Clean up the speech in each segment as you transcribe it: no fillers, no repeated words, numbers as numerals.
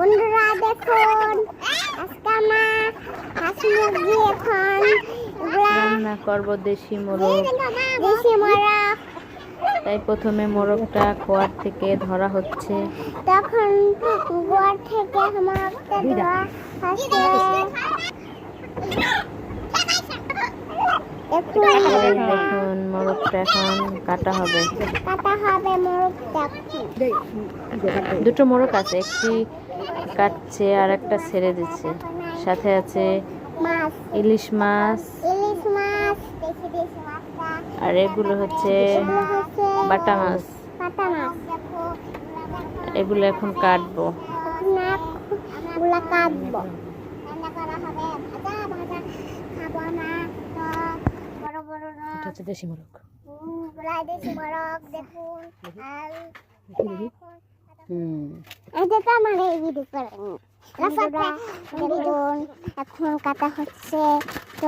বন্ধুরা দেখুন আজকে আমরা হাঁস মুরগি এখন রান্না করব দেশি মোরগ। দেশি মোরগ। তাই প্রথমে মোরগটা খোয়ার থেকে ধরা হচ্ছে। তখন গোয়ার থেকে মোরগটা ধরা হচ্ছে। দেখুন মোরগটা এখন কাটা হবে। মোরগটা। দুটো মোরগ আছে, একটি কাটছে আর একটা ছেড়ে দিচ্ছে। সাথে আছে মাছ, ইলিশ মাছ, ইলিশ মাছ, দেশি মাছটা। আর এগুলো হচ্ছে বাটা মাছ। বাটা মাছ। এগুলো এখন কাটবো। এগুলা কাটবো। রান্না করা হবে। ভাজা ভাজা খাবো না তো বড় বড় এটা হচ্ছে দেশি মোরগ। দেশি মোরগ দেখুন। আর এটা তো আমার এই ভিডিও করেন। দেখুন এখন কাটা হচ্ছে তো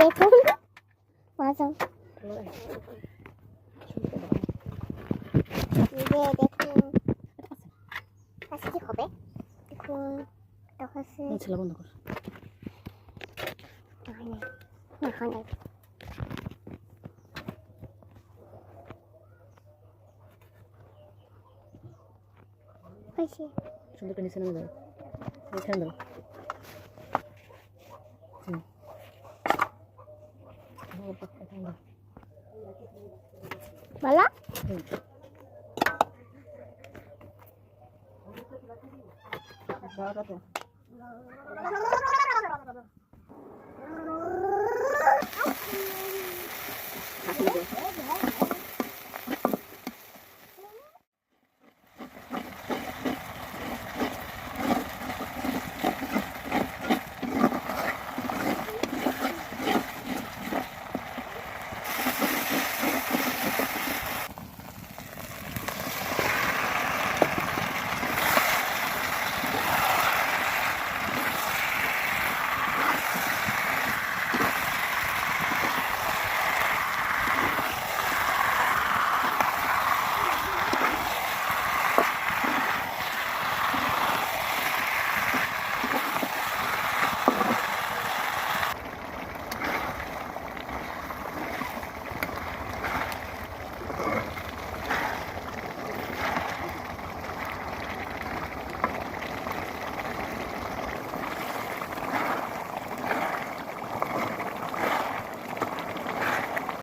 দেখুন মজা। দেখুন আজকে হবে। দেখুন ছেলে বন্ধ কর। সুন্দর করে নিচে নামে দাও, এখানে দাও। বলো